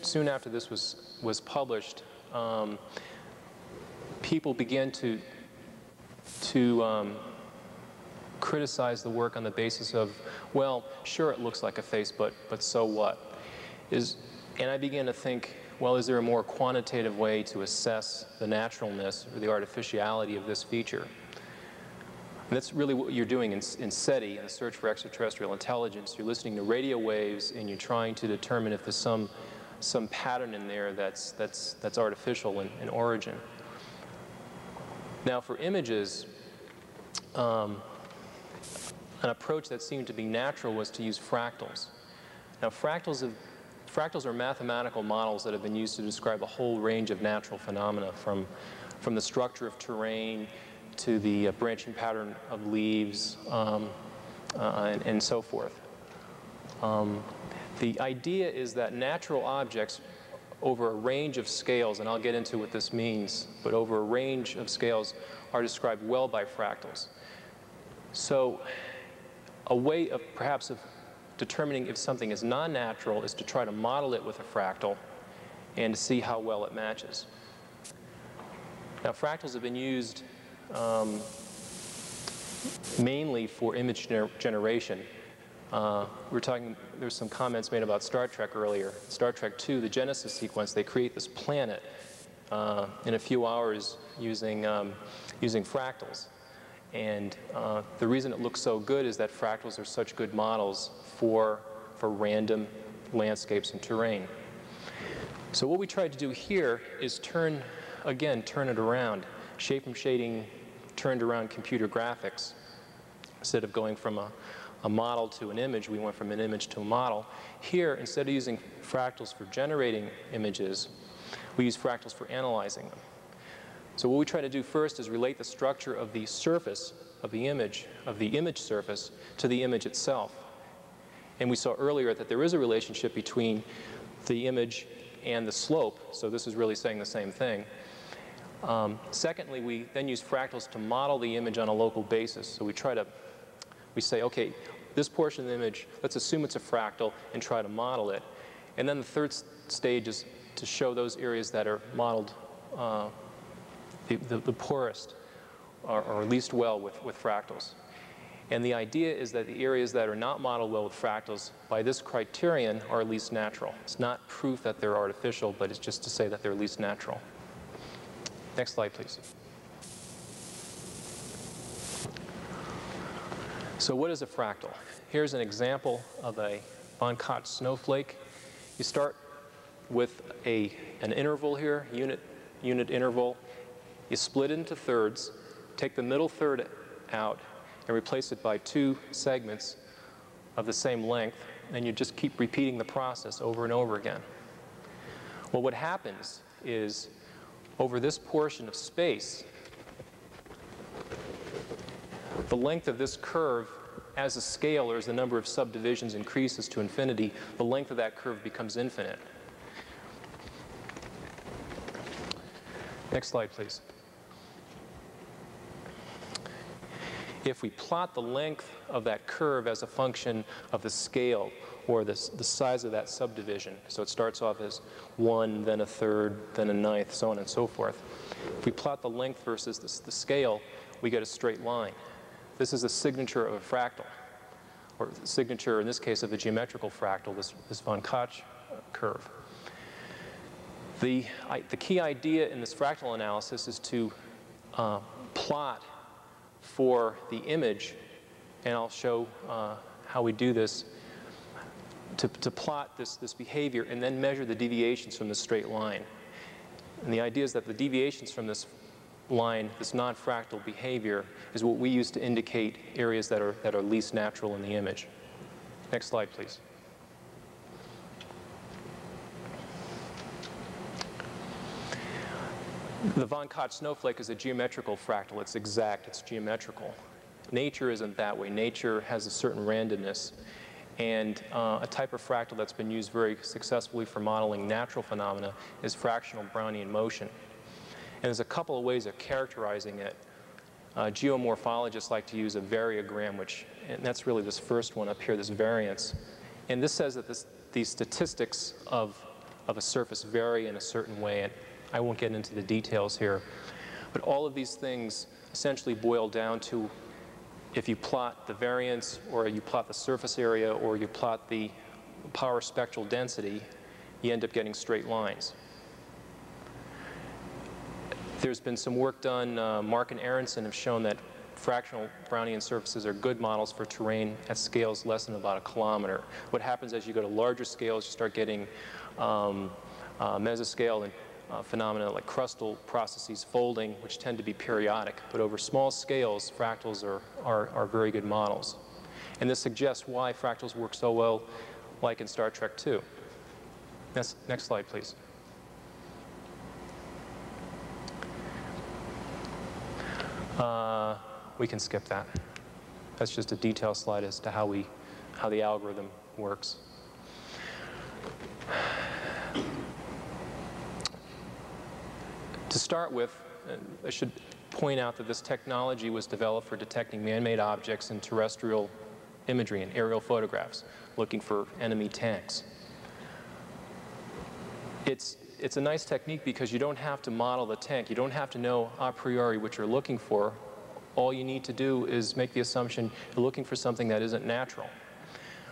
soon after this was published, people began to criticize the work on the basis of, well, sure, it looks like a face, but so what? And I began to think, well, is there a more quantitative way to assess the naturalness or the artificiality of this feature? And that's really what you're doing in SETI, in the search for extraterrestrial intelligence. You're listening to radio waves and you're trying to determine if there's some pattern in there that's artificial in origin. Now, for images, an approach that seemed to be natural was to use fractals. Now, fractals are mathematical models that have been used to describe a whole range of natural phenomena, from the structure of terrain to the branching pattern of leaves and so forth. The idea is that natural objects over a range of scales, and I'll get into what this means, but over a range of scales are described well by fractals. So a way of perhaps of determining if something is non-natural is to try to model it with a fractal and to see how well it matches. Now, fractals have been used mainly for image generation. There's some comments made about Star Trek earlier. Star Trek II, the Genesis sequence, they create this planet in a few hours using fractals. And the reason it looks so good is that fractals are such good models for random landscapes and terrain. So what we tried to do here is turn it around. Shape and shading turned around computer graphics. Instead of going from a model to an image, we went from an image to a model. Here, instead of using fractals for generating images, we use fractals for analyzing them. So what we try to do first is relate the structure of the surface of the image surface, to the image itself. And we saw earlier that there is a relationship between the image and the slope, so this is really saying the same thing. Secondly, we then use fractals to model the image on a local basis. So we say, okay, this portion of the image, let's assume it's a fractal and try to model it. And then the third stage is to show those areas that are modeled the poorest or least well with fractals. And the idea is that the areas that are not modeled well with fractals, by this criterion, are least natural. It's not proof that they're artificial, but it's just to say that they're least natural. Next slide, please. So what is a fractal? Here's an example of a von Koch snowflake. You start with an interval here, unit interval. You split it into thirds, take the middle third out, and replace it by two segments of the same length, and you just keep repeating the process over and over again. Well, what happens is, over this portion of space, the length of this curve, as the scale or as the number of subdivisions increases to infinity, the length of that curve becomes infinite. Next slide, please. If we plot the length of that curve as a function of the scale or the size of that subdivision, so it starts off as 1, then a third, then a ninth, so on and so forth. If we plot the length versus the scale, we get a straight line. This is a signature of a fractal, or signature, in this case, of a geometrical fractal, this von Koch curve. The key idea in this fractal analysis is to plot for the image, and I'll show how we do this, to plot this behavior and then measure the deviations from the straight line. And the idea is that the deviations from this line, this non-fractal behavior, is what we use to indicate areas that are least natural in the image. Next slide, please. The von Koch snowflake is a geometrical fractal. It's exact. It's geometrical. Nature isn't that way. Nature has a certain randomness. And a type of fractal that's been used very successfully for modeling natural phenomena is fractional Brownian motion. And there's a couple of ways of characterizing it. Geomorphologists like to use a variogram, and that's really this first one up here, this variance. And this says that the statistics of a surface vary in a certain way. And I won't get into the details here. But all of these things essentially boil down to, if you plot the variance, or you plot the surface area, or you plot the power spectral density, you end up getting straight lines. There's been some work done. Mark and Aronson have shown that fractional Brownian surfaces are good models for terrain at scales less than about 1 kilometer. What happens as you go to larger scales, you start getting mesoscale and phenomena like crustal processes folding, which tend to be periodic. But over small scales, fractals are very good models. And this suggests why fractals work so well, like in Star Trek II. Next slide, please. We can skip that. That's just a detail slide as to how the algorithm works. To start with, I should point out that this technology was developed for detecting man-made objects in terrestrial imagery and aerial photographs, looking for enemy tanks. It's a nice technique because you don't have to model the tank. You don't have to know a priori what you're looking for. All you need to do is make the assumption you're looking for something that isn't natural.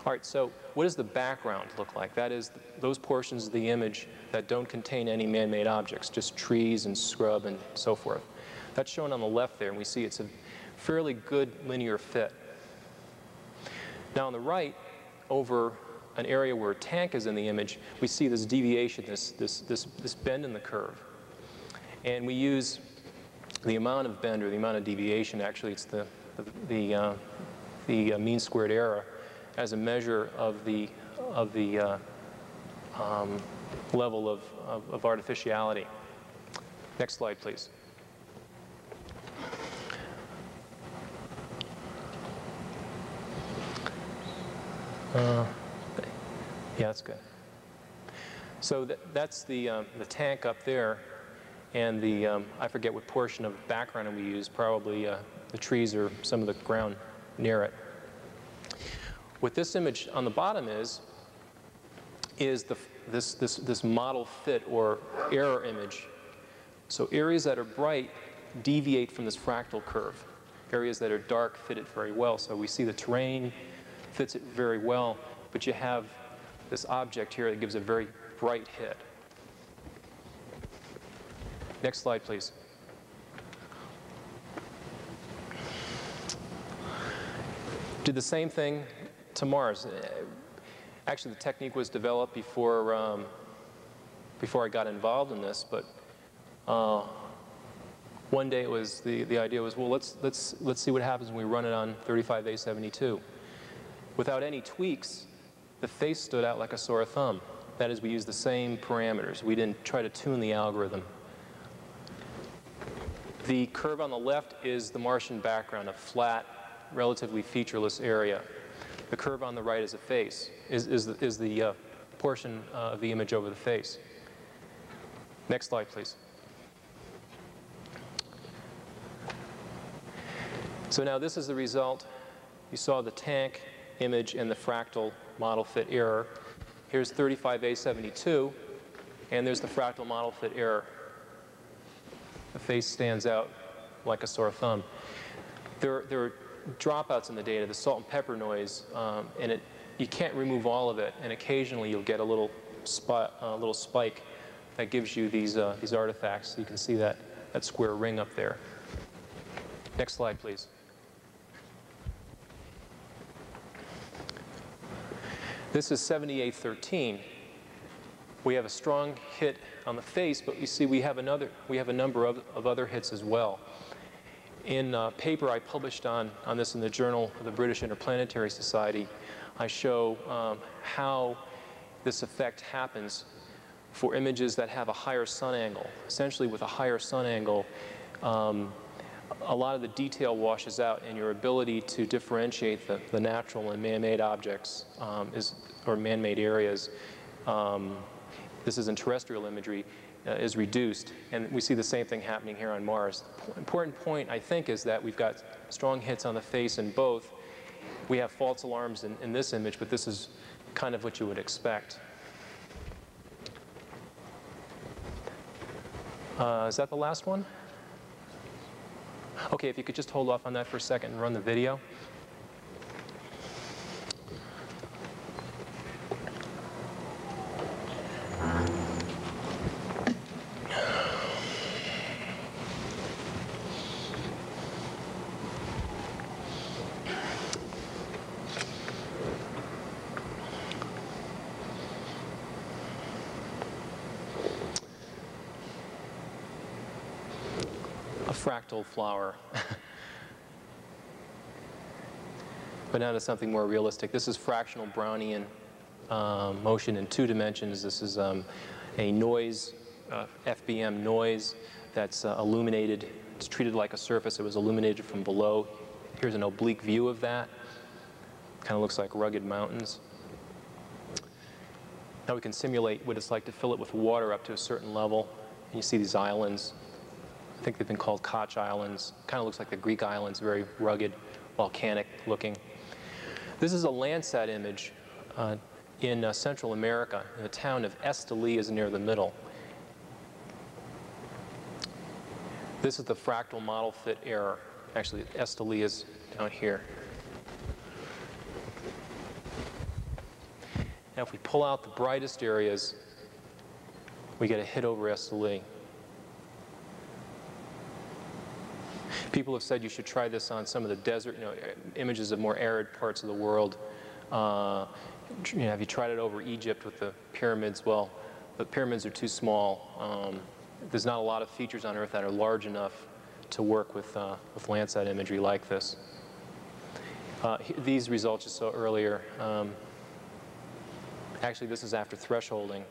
All right, so what does the background look like? That is, those portions of the image that don't contain any man-made objects, just trees and scrub and so forth. That's shown on the left there, and we see it's a fairly good linear fit. Now on the right, over an area where a tank is in the image, we see this deviation, this bend in the curve. And we use the amount of bend, or the amount of deviation, actually it's the mean squared error, as a measure of the level of artificiality. Next slide, please. Yeah, that's good. So that's the tank up there, and I forget what portion of background we use, probably the trees or some of the ground near it. What this image on the bottom is this model fit or error image. So areas that are bright deviate from this fractal curve. Areas that are dark fit it very well. So we see the terrain fits it very well, but you have this object here that gives a very bright hit. Next slide, please. Did the same thing to Mars. Actually, the technique was developed before I got involved in this, but one day it was the idea was, well, let's see what happens when we run it on 35A72. Without any tweaks, the face stood out like a sore thumb. That is, we used the same parameters. We didn't try to tune the algorithm. The curve on the left is the Martian background, a flat, relatively featureless area. The curve on the right is a face, is the portion of the image over the face. Next slide, please. So now this is the result. You saw the tank image and the fractal model fit error. Here's 35A72, and there's the fractal model fit error. The face stands out like a sore thumb. There are dropouts in the data, the salt and pepper noise, and you can't remove all of it, and occasionally you'll get a little spike that gives you these artifacts. You can see that square ring up there. Next slide, please. This is 7813. We have a strong hit on the face, but you see we have a number of other hits as well. In a paper I published on this in the Journal of the British Interplanetary Society, I show how this effect happens for images that have a higher sun angle. Essentially, with a higher sun angle, a lot of the detail washes out, and your ability to differentiate the natural and man-made objects or man-made areas, this is in terrestrial imagery, is reduced. And we see the same thing happening here on Mars. The important point, I think, is that we've got strong hits on the face in both. We have false alarms in this image, but this is kind of what you would expect. Is that the last one? Okay, if you could just hold off on that for a second and run the video. A fractal flower. But now to something more realistic. This is fractional Brownian motion in 2 dimensions. This is a noise, FBM noise that's illuminated. It's treated like a surface. It was illuminated from below. Here's an oblique view of that. Kind of looks like rugged mountains. Now we can simulate what it's like to fill it with water up to a certain level. And you see these islands. I think they've been called Koch Islands. Kind of looks like the Greek islands, very rugged, volcanic looking. This is a Landsat image in Central America. And the town of Esteli is near the middle. This is the fractal model fit error. Actually, Esteli is down here. Now, if we pull out the brightest areas, we get a hit over Esteli. People have said you should try this on some of the desert, images of more arid parts of the world. Have you tried it over Egypt with the pyramids? Well, the pyramids are too small. There's not a lot of features on Earth that are large enough to work with Landsat imagery like this. These results you saw earlier. Actually, this is after thresholding.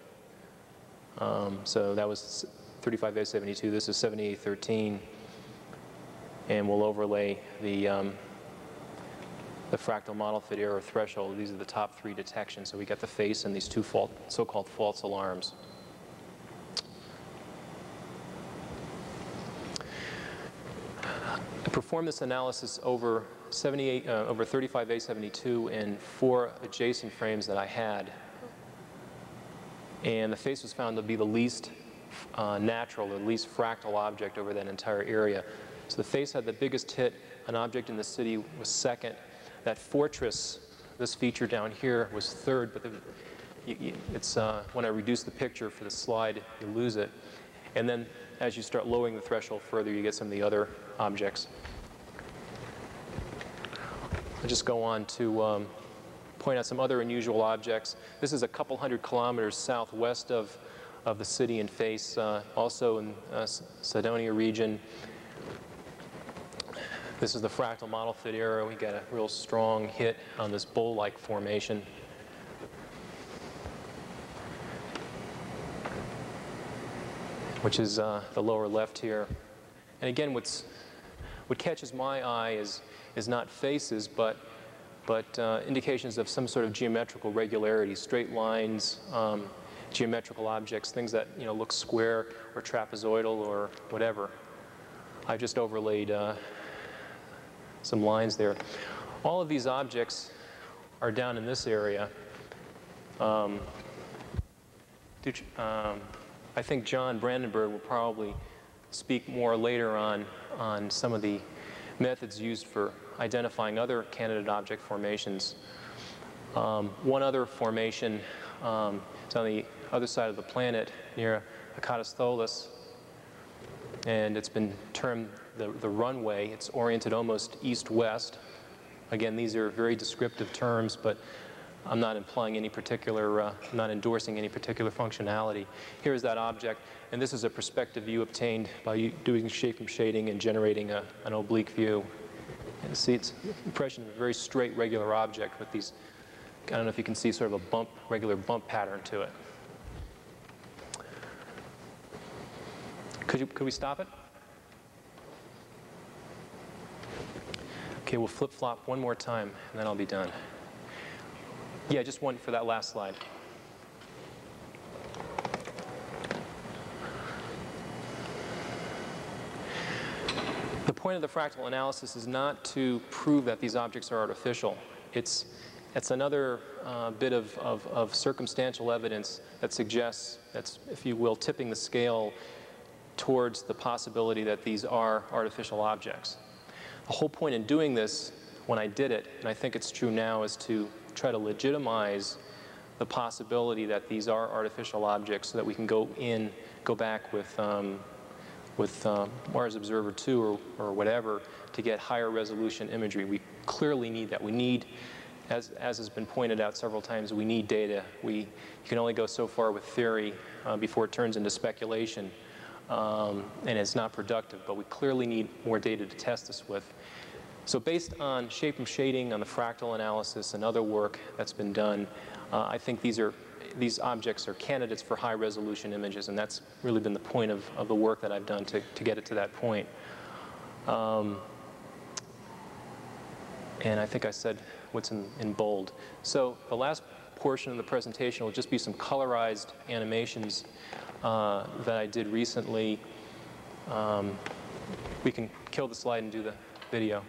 So that was 35A72. This is 7813. And we'll overlay the fractal model fit error threshold. These are the top 3 detections. So we get the face and these 2 so-called false alarms. I performed this analysis over 35A72 and 4 adjacent frames that I had. And the face was found to be the least natural, or least fractal object over that entire area. So the face had the biggest hit. An object in the city was second. That fortress, this feature down here, was third. But when I reduce the picture for the slide, you lose it. And then as you start lowering the threshold further, you get some of the other objects. I'll just go on to point out some other unusual objects. This is a couple 100 kilometers southwest of the city and face, also in Cydonia region. This is the fractal model fit error. We get a real strong hit on this bowl-like formation. Which is the lower left here. And again, what catches my eye is not faces, but indications of some sort of geometrical regularity, straight lines, geometrical objects, things that look square or trapezoidal or whatever. I've just overlaid some lines there. All of these objects are down in this area. I think John Brandenburg will probably speak more later on some of the methods used for identifying other candidate object formations. One other formation is on the other side of the planet near Akatistolus, and it's been termed the runway. It's oriented almost east-west. Again, these are very descriptive terms, but I'm not implying any particular, not endorsing any particular functionality. Here's that object, and this is a perspective view obtained by doing shape from shading and generating an oblique view. And see, it's an impression of a very straight, regular object with these, I don't know if you can see sort of a regular bump pattern to it. Could we stop it? Okay, we'll flip-flop one more time, and then I'll be done. Yeah, just one for that last slide. The point of the fractal analysis is not to prove that these objects are artificial. It's another bit of circumstantial evidence that suggests, that's, if you will, tipping the scale towards the possibility that these are artificial objects. The whole point in doing this, when I did it, and I think it's true now, is to try to legitimize the possibility that these are artificial objects so that we can go back with Mars Observer 2 or whatever to get higher resolution imagery. We clearly need that. We need, as has been pointed out several times, we need data. You can only go so far with theory before it turns into speculation, and it's not productive, but we clearly need more data to test this with. So based on shape and shading, on the fractal analysis and other work that's been done, I think these objects are candidates for high resolution images, and that's really been the point of the work that I've done to get it to that point. And I think I said what's in bold. So the last portion of the presentation will just be some colorized animations that I did recently. We can kill the slide and do the video.